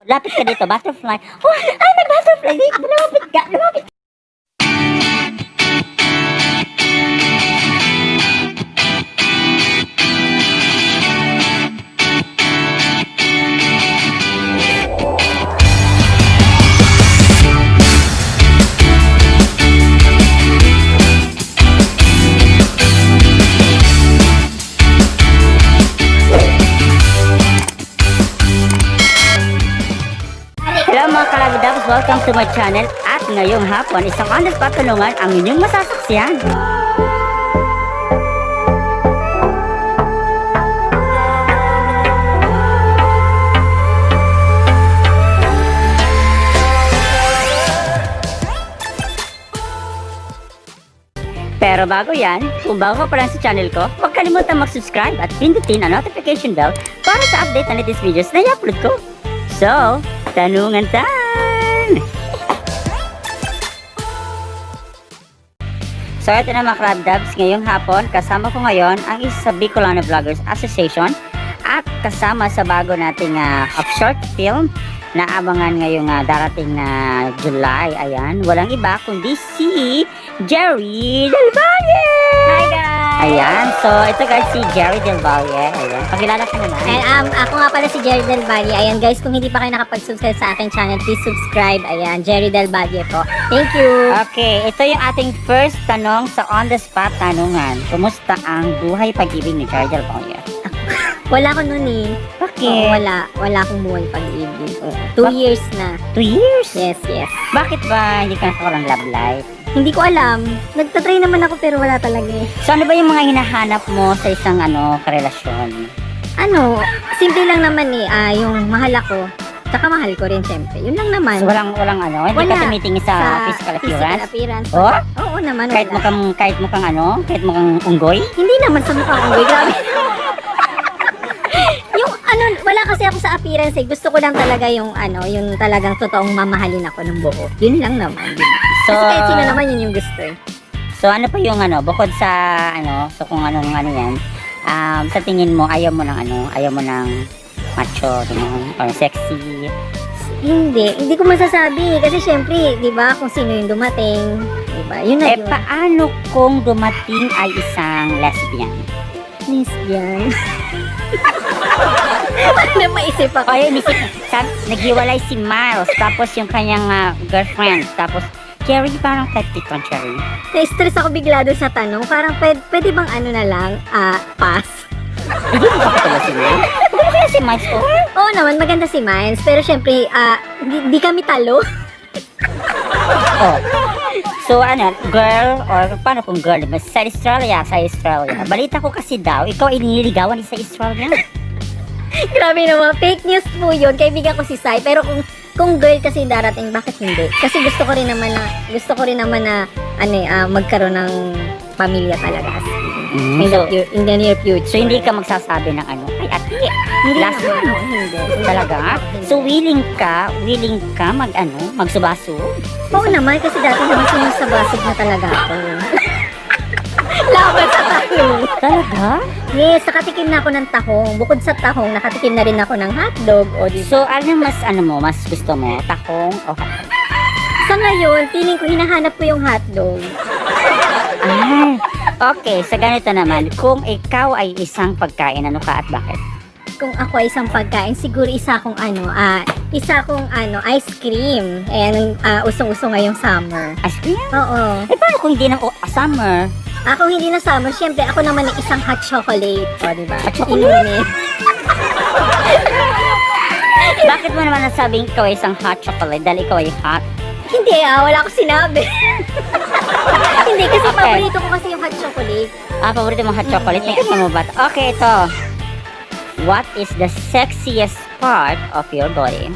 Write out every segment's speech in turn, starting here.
Lapit ka dito, butterfly. Oh, ay, may butterfly. Lumapit ka, lumapit. Hello mga kalabidabs, welcome to my channel. At ngayong hapon, isang honest patanungan ang inyong masasaksiyan. Pero bago yan, kung bago ka pa lang sa channel ko, huwag kalimutan mag-subscribe at pindutin ang notification bell para sa update na latest videos na i-upload ko. So, tanungan time! So, ito na mga Crabdabs. Ngayong hapon, kasama ko ngayon ang isa sa Bicolano Vloggers Association at kasama sa bago nating of short film na abangan ngayong darating na July. Ayan, walang iba kundi si Jerry Del Valle! Hi guys! Ayan, so ito guys si Jerry Del Valle. Ayan, pakilala ka naman. And ako nga pala si Jerry Del Valle. Ayan guys, kung hindi pa kayo nakapag-subscribe sa aking channel, please subscribe. Ayan, Jerry Del Valle po. Thank you! Okay, ito yung ating first tanong sa on the spot tanungan. Kumusta ang buhay pag-ibig ni Jerry Del Valle? Wala ko nun eh. Bakit? Oo, wala akong buhay pag-ibig. 2 years na. 2 years? Yes, yes. Bakit ba hindi ka nakawalang love life? Hindi ko alam. Nagtatry naman ako pero wala talaga eh. So ano ba yung mga hinahanap mo sa isang karelasyon? Ano, simple lang naman eh. Yung mahal ako. Tsaka mahal ko rin syempre. Yun lang naman. So walang hindi Wala. ka tumitingin sa physical appearance? Physical appearance. Oh? Oo naman, Kahit wala. mo kang kahit mo kang unggoy? Hindi naman sa mukha ko. Grabe. Yung wala kasi ako sa appearance eh. Gusto ko lang talaga yung yung talagang totoong mamahalin ako ng buo. Yun lang naman. Diba? So, Kasi kahit sino naman yun yung gusto eh. So ano pa yung bukod sa so kung anong yan, sa tingin mo ayaw mo ng macho, or sexy? Hindi ko masasabi. Kasi syempre, di ba, kung sino yung dumating, di ba, yun na yun. Paano kung dumating ay isang lesbian? Lesbian. Ano maisip ako? O yun, naghiwalay si Miles, tapos yung kanyang girlfriend, tapos Jerry, parang type dito, Jerry. Na-stress ako bigla doon sa tanong. Parang pwede bang na lang, pass? Hindi mo kapatuloy si Miles? Ano kaya si Miles ko? Oo naman, maganda si Miles. Pero syempre, di kami talo. Oh. So girl, or paano kung girl? Sa Australia. Balita ko kasi daw, ikaw ay nililigawan sa Australia. Grabe naman, fake news po yun. Kaibigan ko si Sai. Pero kung girl kasi darating, bakit hindi? Kasi gusto ko rin naman na magkaroon ng pamilya talaga. In the near future. So hindi ka magsasabi ng ay ate, Hindi last naman, one. hindi. Talaga? So willing ka magsubaso? Oo naman, kasi dati naman sinusabasog na talaga ako. Laban sa tahong. Talaga? Yes, nakatikim na ako ng tahong. Bukod sa tahong, nakatikim na rin ako ng hotdog. O, di ba? So mas gusto mo? Takong o hotdog? Sa ngayon, feeling ko hinahanap ko yung hotdog. Ay, okay. Sa ganito naman, kung ikaw ay isang pagkain, ano ka at bakit? Kung ako ay isang pagkain, siguro isa akong ice cream. Ayan, usong-usong ngayong summer. Ice cream? Oo. Paano kung hindi ng summer? Ako hindi na summer, syempre ako naman ay isang hot chocolate. O, diba? Hot chocolate? Inumin. Bakit mo naman nasabing ikaw ay isang hot chocolate dahil ikaw ay hot? Hindi wala ko sinabi. Hindi, kasi Okay. paborito ko kasi yung hot chocolate. Paborito mo hot chocolate? May kasama mo ba? Okay, ito. What is the sexiest part of your body?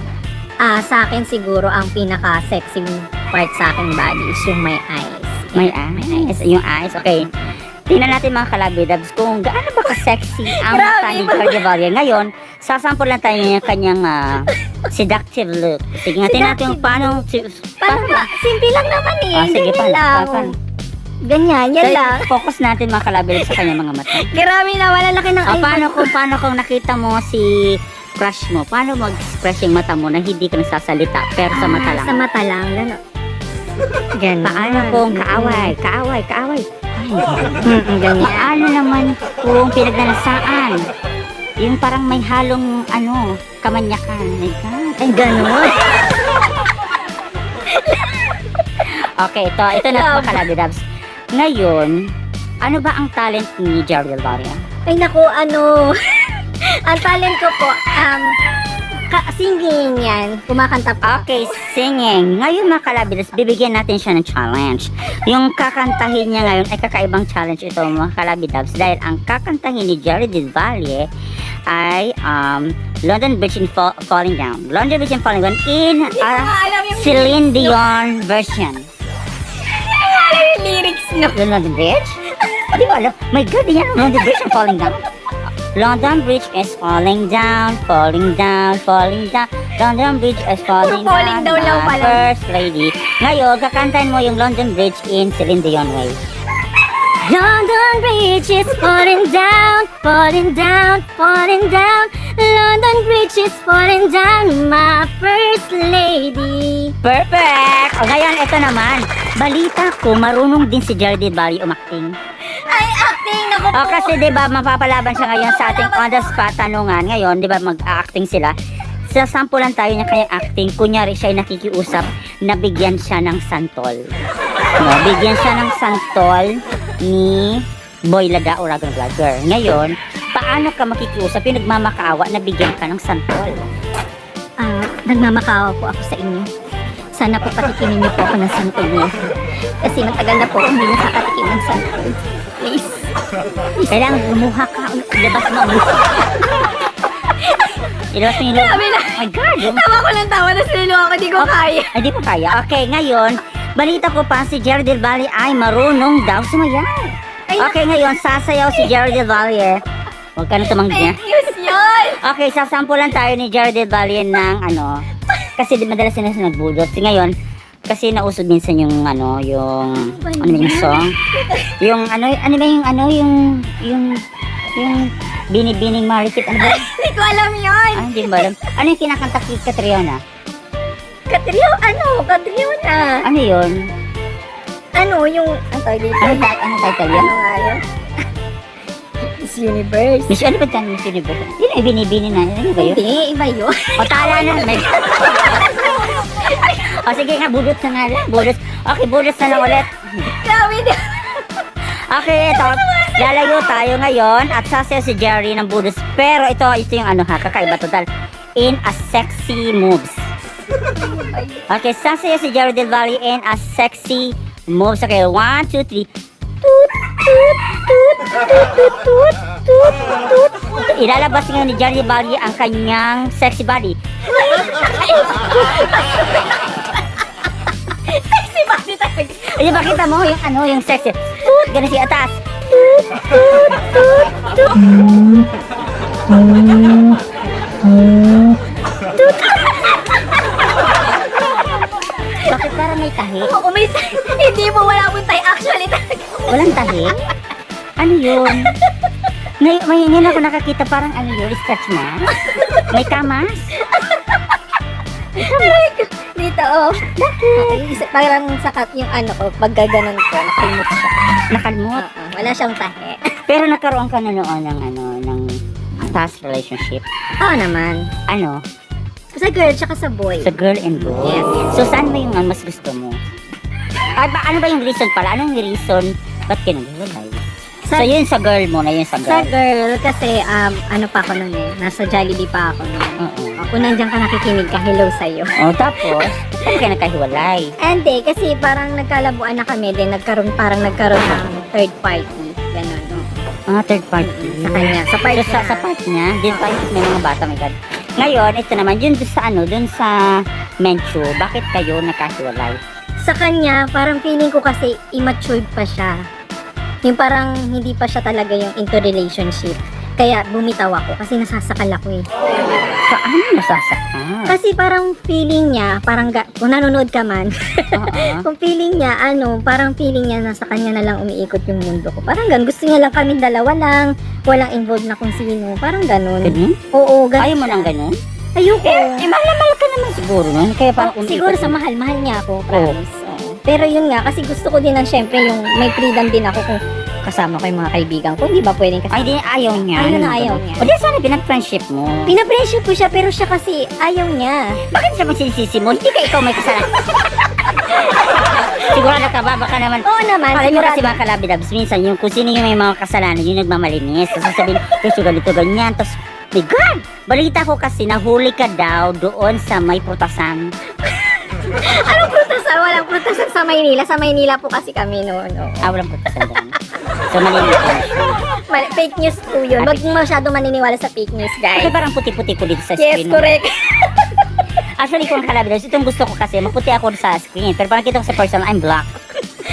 Sa akin siguro ang pinaka-sexy part sa aking body is yung my eyes. May eyes. Yung eyes, okay. Tingnan natin mga kalabidabs kung gaano ba ka-sexy ang mata ni Jerry Del Valle. Ngayon, sasample lang tayo ng kanyang seductive look. Sige nga, tingnan natin kung paano. Paano ba? Simple lang naman eh. Sige, Ganyan lang. Ganyan, yan lang. Focus natin mga kalabidabs sa kanyang mga mata. Grabe naman, ang laki ng eyes. Paano kung nakita mo si crush mo? Paano mag-express yung mata mo na hindi ka nagsasalita pero sa mata lang? Sa mata lang, gano'n. Gano'n. Paano kung kaaway? Ganyan. Paano naman kung pinagnanasaan? Yung parang may halong kamanyakan. My God. Ay, gano'n. Okay, ito na mga kalabidabs. Ngayon, ano ba ang talent ni Jerry Del Valle? Ay, naku, ang talent ko po, singing yan. Kumakanta po. Okay, singing. Ngayon mga kalabidabs, bibigyan natin siya ng challenge. Yung kakantahin niya ngayon ay kakaibang challenge ito mga kalabidabs dahil ang kakantahin ni Jerry Del Valle ay London Bridge in Falling Down. London Bridge in Falling Down in Celine Dion version. Yung lyrics, no? Yung London Bridge? Di ba alam? My God, yan ang London Bridge is falling down. London Bridge is falling down, falling down, falling down. London Bridge is falling Puro falling down, down lang my pala. first lady. Ngayon, kakantahin mo yung London Bridge in Celine Dion way. London Bridge is falling down, falling down, falling down. London Bridge is falling down, my first lady. Perfect! O ngayon, ito naman. Balita ko, marunong din si Jerry Del Valle umakting. Ay, acting! Naku po! O kasi 'di ba mapapalaban siya ngayon sa ating on the spot tanungan. Ngayon, 'di ba mag-acting sila. Sasampulan tayo ng kanyang acting. Kunyari siya ay nakikiusap na bigyan siya ng santol. No, bigyan siya ng santol ni Boy Lada o Ragon Vlogger. Ngayon, paano ka makikiusap yung nagmamakaawa na bigyan ka ng santol? Nagmamakaawa po ako sa inyo. Sana po patikimin niyo po ako ng santol niyo. Kasi matagal na po hindi nakakatikim ng santol. Please. Kailangan lumuha ka. Ilabas mo. Ilabas mo yung loob. Sabi na. Oh my God. Tawa ko lang tawa na sinilo ako, di ko kaya. Ay, di pa kaya. Okay, ngayon, balita ko pa si Jerry Del Valle ay marunong daw sumayaw. Okay, ngayon, sasayaw si Jerry Del Valle. Huwag ka na tumanggi. Fake news yun! Okay, sasampulan tayo ni Jerry Del Valle ng kasi madalas na siya nagbudot. Ngayon, kasi nausod minsan yung yung song. Yung yung binibining marikit, ano ba? Hindi ko alam yun! Ah, hindi ba alam? Ano yung kinakanta kay Catriona? Katriona. Ano yun? Ang tawag dito? Ano title yun? Ano nga yun? Miss Universe. Miss, ano ba tayo Miss Universe? Yun ay binibini na. Ano ba yun? Hindi, iba yun. O, tala na. O, sige nga, budot na nga lang. Budot. Okay, budot na lang ulit. Grabe di. Okay, ito. Lalayo tayo ngayon at sasayaw si Jerry ng budot. Pero ito yung kakaiba total. In a sexy moves. Okay, sasayaw si Jerry Del Valle in a sexy moves. Okay, 1, 2, 3. Toot, toot, toot, toot, toot, toot, toot, toot. Ilalabas ngayon ni Jerry Del Valle ang kanyang sexy body. Sexy body talaga. Ay, bakita mo yung sexy. Toot, ganun si atas. Bakit parang may tahi? Oo, may hindi mo wala mong tayo actually talaga. Walang tahi? Ano yun? Ngayon ako nakakita parang stretch na. May kamas? Dito, oh. Parang sakat yung pag gaganon ko, nakalmot siya. Nakalmot. Wala siyang tahe. Pero nagkaroon ka na noon ng past relationship. Oo naman. Ano? Sa girl, tsaka sa boy. Sa girl and boy? Yes. So, saan mo yung mas gusto mo? Ano ba yung reason pala? Anong reason? Ba't ka nag-hiwalay? So, yun sa girl mo na yun sa Sa girl. girl, kasi pa ako nun eh. Nasa Jollibee pa ako nun. Oo. Kung nandiyan ka nakikinig ka, hello sa'yo. Oh, tapos, saan ka nagkahiwalay? Hindi, kasi parang nagkalabuan na kami din. Nagkaroon ng third party. Ganon. Third party. Sa kanya. Sa part So, niya. sa part niya, din tayo may mga bata, my God. Ngayon, ito naman, yun dun sa Menchu, bakit kayo nagkahiwalay? Sa kanya, parang feeling ko kasi immature pa siya. Yung parang hindi pa siya talaga yung into relationship. Kaya bumitaw ako kasi nasasakal ako eh. Paano nasasakal? Kasi parang feeling niya, kung nanonood ka man, Oo. kung feeling niya, parang feeling niya na sa kanya na lang umiikot yung mundo ko. Parang ganun, gusto niya lang kami dalawa lang, walang involved na kung sino. Parang ganun. Ganun? Oo, ganun. Ayaw mo lang ganun? Ayoko. Mahal na mahal ka naman siguro nun. Kaya parang Siguro sa mahal niya ako, promise. Oo. Pero yun nga, kasi gusto ko din ng syempre yung may freedom din ako kung kasama ko yung mga kaibigan ko. Hindi ba pwedeng kasi Ay, di, ayaw niya. Ayaw na Ano ayaw ganun? niya. O di, sana pinag-friendship mo. pinapressure ko siya pero siya kasi ayaw niya. Bakit siya magsinisisi mo? Hindi ka ikaw may kasalanan. Sigurado ka ba? Baka naman. Oo naman, Alam mo kasi sigurado. mga kalabidabs, minsan yung kung sino yung may mga kasalanan, yung nagmamalinis. Tapos sasabihin, kasi ganito, ganyan. Tapos, my God! Balita ko kasi nahuli ka daw doon sa may prutasan. Anong prutasan? Walang prutasan sa Maynila. Sa Maynila po kasi kami noon. Oo. Walang prutasan doon. So, malinis ka. Fake news po yun. Huwag masyado maniniwala sa fake news, Kasi guys. parang puti-puti ko dito sa Yes, screen. correct. Actually, kung kalabidabs, itong gusto ko kasi, maputi ako sa screen. Pero parang kita ko sa person, I'm black.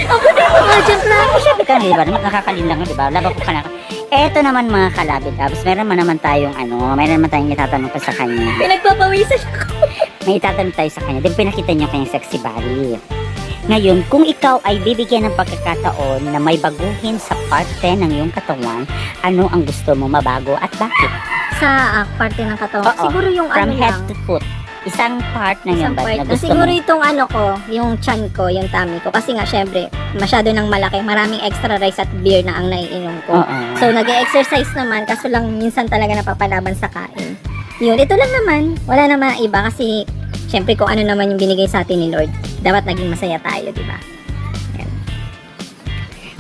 Ang puti mo nga dyan, Frank. Sabi ka, di ba? Nakakalinlang, di ba? Laba ko ka na. Eto naman mga kalabidabs, meron naman tayong meron naman tayong itatanong pa sa kanya. Pinagpapawisan ako. May itatanong tayo sa kanya. Di ba pinakita niyo kanyang sexy body? Ngayon, kung ikaw ay bibigyan ng pagkakataon na may baguhin sa parte ng iyong katawan, ano ang gusto mo mabago at bakit? Sa parte ng katawan. Oo. Siguro yung From head lang. to foot. Isang part ng iyong Isang body part. na gusto Siguro mo. itong yung chan ko, yung tummy ko. Kasi nga, syempre, masyado nang malaki. Maraming extra rice at beer na ang naiinom ko. Oo. So, nag-exercise naman. Kaso lang, minsan talaga napapalaban sa kain. Yun, ito lang naman. Wala naman iba kasi, syempre, kung ano naman yung binigay sa atin ni Lord, dapat naging masaya tayo, di ba?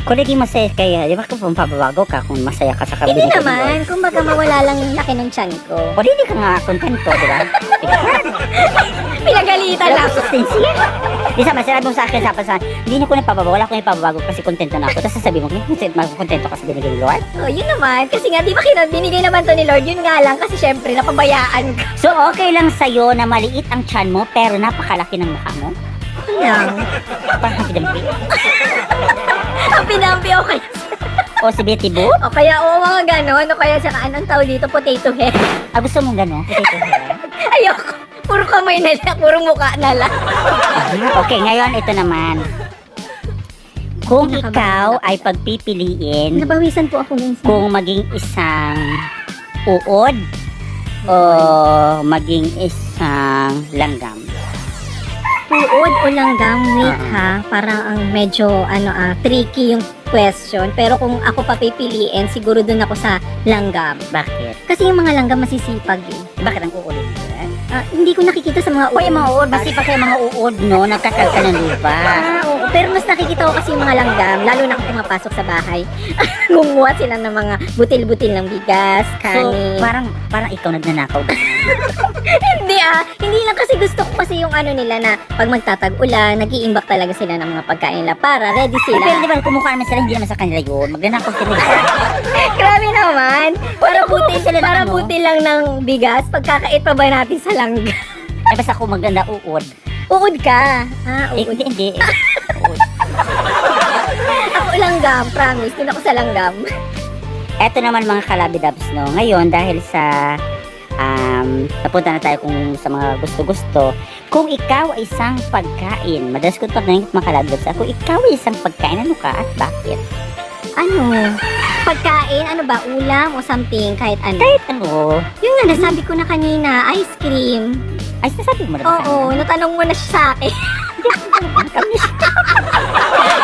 Kung naging masaya kaya, di ba kung pababago ka kung masaya ka sa Hindi kabinete naman. Kumbaga, mawala lang yung laki ng chan ko. O di ka nga kontento, di ba? Pinagalitan lang. Consistency. Di sama, sinabi mo sa akin sa hindi niyo ko napababago, wala ko napababago kasi kontento na ako. Tapos sasabihin mo, kontento ka sa binigay ni Lord. Oh, yun naman. Kasi nga, di ba binigay naman to ni Lord? Yun nga lang. Kasi syempre, napabayaan ka. So, okay lang sa'yo na maliit ang tiyan mo, pero napakalaki ng mukha mo? Lang. Parang pinampi. Ang pinampi o kaya, O si Betty Boo? o kaya mga ganon. O kaya sa anong tawag dito, potato head. Ah, gusto mong gano'n? Potato head? Ayoko. Puro kamay na lang. Puro mukha na lang. Okay, ngayon ito naman. Kung Pinakabahan ikaw ay pagpipiliin Nabawisan po ako minsan. kung maging isang uod o maging isang langgam. Uod o langgam, wait ha. Parang ang medyo tricky yung question. Pero kung ako papipiliin, siguro dun ako sa langgam. Bakit? Kasi yung mga langgam masisipag eh. Bakit ang uod? Hindi ko nakikita sa mga O yung mga uod, basta pa kayo mga uod, no? Nagkakalka ng lupa. Oo. Pero mas nakikita ko kasi yung mga langgam, lalo na kung pumapasok sa bahay. Gumawa sila ng mga butil-butil ng bigas, So, kanin. parang ikaw nagnanakaw. Hindi lang kasi gusto ko kasi yung nila na pag magtatag-ulan, nag-iimbak talaga sila ng mga pagkain nila para ready Pero sila. di ba, kumukha naman sila, hindi naman sa kanila yun. Magnanakaw sila. Grabe naman. Para butil sila ng para ano? butil lang ng bigas, pagkakait pa ba natin sa langgam? Eh, basta ako maganda uod. Uod ka. Eh, Uod. hindi. Uod. Ako langgam, promise. Doon ako sa langgam. Eto naman mga kalabidabs, no? Ngayon, dahil sa napunta na tayo kung sa mga gusto-gusto. Kung ikaw ay isang pagkain, madalas ko ito ngayon mga kalabidabs, kung ikaw ay isang pagkain, ano ka at bakit? Pagkain, ba? Ulam o something, kahit ano. Kahit ano, Yung nga, nasabi ko na kanina, ice cream. ay sinasabi mo na ba Oo, natanong mo na siya sa akin.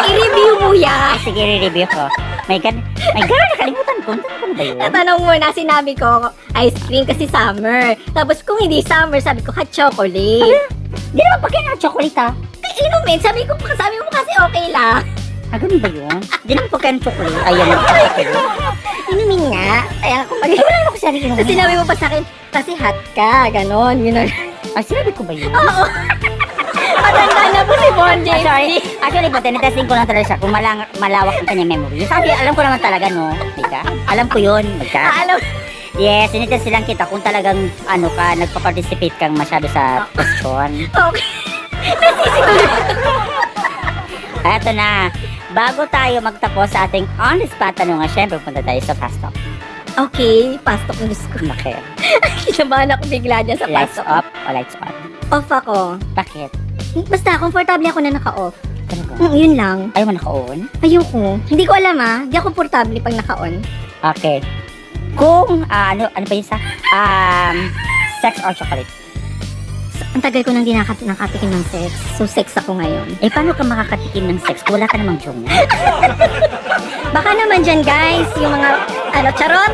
I-review mo yan. Sige, re-review ko. My God, nakalimutan ko. Ano ba yun? Natanong mo na, sinabi ko, ice cream kasi summer. Tapos kung hindi summer, sabi ko, hot chocolate. Di naman pagkain ng chocolate, ha? Inumin, sabi mo kasi okay lang. Ah, ganun ba yun? Di naman pagkain ng chocolate. Ayan, chocolate. Inumin nga. Kaya ako Wala naman ko sabi ko. Tapos sinabi mo pa sa akin, kasi hot ka, ganon, gano'n. Ah, sinabi ko ba yun? Oo. Matanda na po si Bon James. Actually po, tinetesting ko lang talaga siya kung malawak ang kanyang memory. Sabi, alam ko naman talaga, no? Mika? Alam ko yun, Mika. Alam, Yes, tinetest lang kita kung talagang, nagpa-participate kang masyado sa question. okay. Nasisituloy. Eto na, bago tayo magtapos sa ating on-the-spot tanungan, syempre punta tayo sa fast talk. Okay, pastok ng Diyos ko. Bakit? Kinabahan ako bigla dyan sa Lights pastok. off o lights on? Off ako. Bakit? Basta, komportable ako na naka-off. Talaga? Yun lang. Ayaw mo naka-on? Ayoko. Hindi ko alam Hindi ako komportable pag naka-on. Okay. Kung, ano ba yun sa, sex or chocolate? Ang tagal ko nang di nakatikim ng sex. So, sex ako ngayon. Eh, paano ka makakatikim ng sex? Wala ka namang jong. Baka naman dyan, guys, yung mga, charot.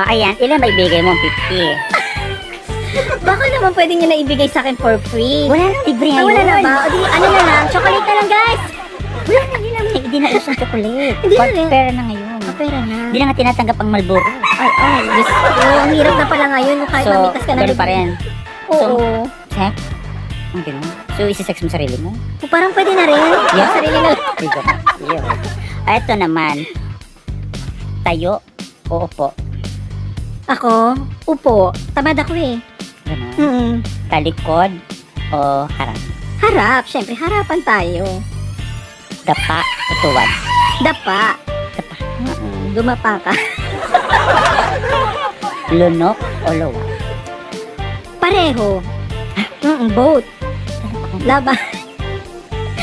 Ayan, ilan ba ibigay mo? 50. Baka naman pwede nyo na ibigay sa akin for free. Wala na, libre ngayon. Wala na ba? O di, ano na lang, chocolate na lang, guys. Wala na, hindi na usang chocolate. Hindi na rin. Pera na ngayon. Pera na. Hindi na nga tinatanggap ang Marlboro. Ay, Diyos ko. Ang hirap na pala ngayon, kahit So, mamitas ka na. ganun pa rin. Oo. Sex? Ang ganun. So, isi-sex mo sarili mo? O, parang pwede na rin. Yeah. Sarili na lang. Yun. Ito naman. Tayo o upo? Ako, upo. Tamad ako eh. Ganun. Talikod o harap? Harap. Siyempre, harapan tayo. Dapa o tuwad? Dapa. Dapa. Dumapa ka. Lunok o luwa? Pareho. Both. Laban.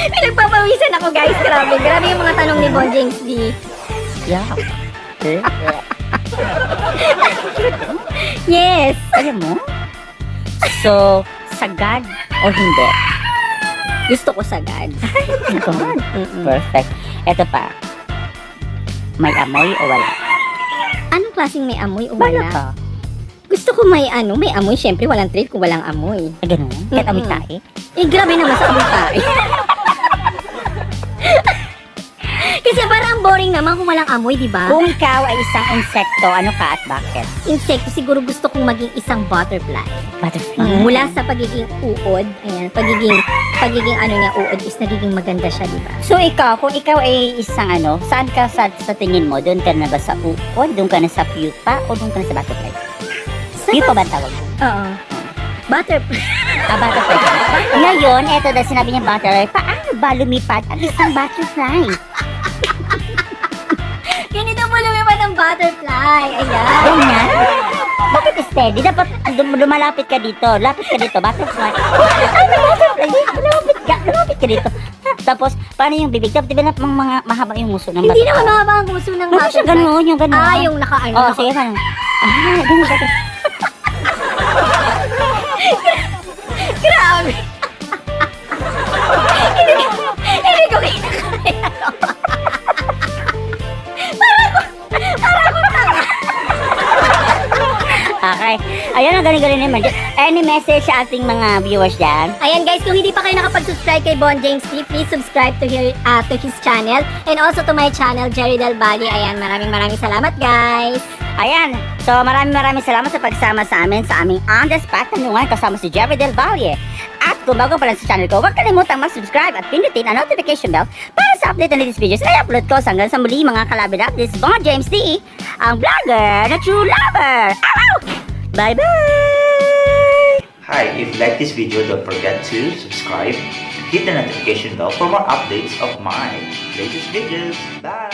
Pinagpapawisan ako, guys. Grabe. Grabe yung mga tanong ni Bon James D. Yeah. Yes. Alam mo? So, sagad o hindi? Gusto ko sagad. Perfect. Ito pa. May amoy o wala? Anong klaseng may amoy o Wala wala? ka. Gusto ko may amoy. Siyempre, walang treat kung walang amoy. Ganun? Kahit amoy tae? Eh, grabe naman sa amoy tayo. Kasi parang boring naman kung walang amoy, di ba? Kung ikaw ay isang insekto, ano ka at bakit? Insekto, siguro gusto kong maging isang butterfly. Butterfly. Mula sa pagiging uod, ayan, pagiging ano niya, uod is nagiging maganda siya, di ba? So ikaw, kung ikaw ay isang saan ka sa tingin mo? Doon ka na ba sa uod? Doon ka na sa pupa? O doon ka na sa butterfly? Pupa ba ang tawag? Oo. Butterfly. Butterfly. Ngayon, eto dahil sinabi niya butterfly, paano ba lumipad ang isang butterfly? Ganito mo lumipad ang butterfly. Ayan. Ganyan? Bakit steady? Dapat lumalapit ka dito. Lapit ka dito, butterfly. Ano butterfly? Lumapit ka dito. Tapos, paano yung bibig? Dapat diba mga mahaba yung muso ng butterfly? Hindi naman mahaba ang gusto ng Ano siya butterfly. ganun? Yung ganun? Yung naka-ano. Oh, sige, paano? Ganun ba? Grabe. Hindi ko kinakaya. Okay. Ayun, ang galing-galing naman. Any message sa ating mga viewers dyan? Ayan guys, kung hindi pa kayo nakapag-subscribe kay Bon James D, please subscribe to his channel and also to my channel, Jerry Del Valle. Ayan, maraming salamat guys. Ayan. So, maraming salamat sa pagsama sa amin sa aming On The Spot tanungan kasama si Jerry Del Valle. At kung bago pa lang sa channel ko, huwag kalimutang mag-subscribe at pindutin ang notification bell para sa update na latest videos na i-upload ko. Hanggang sa muli mga kalabidap, this is Bon James D, ang vlogger na true lover. Ow! Bye-bye! Hi, if you like this video, don't forget to subscribe, hit the notification bell for more updates of my latest videos. Bye!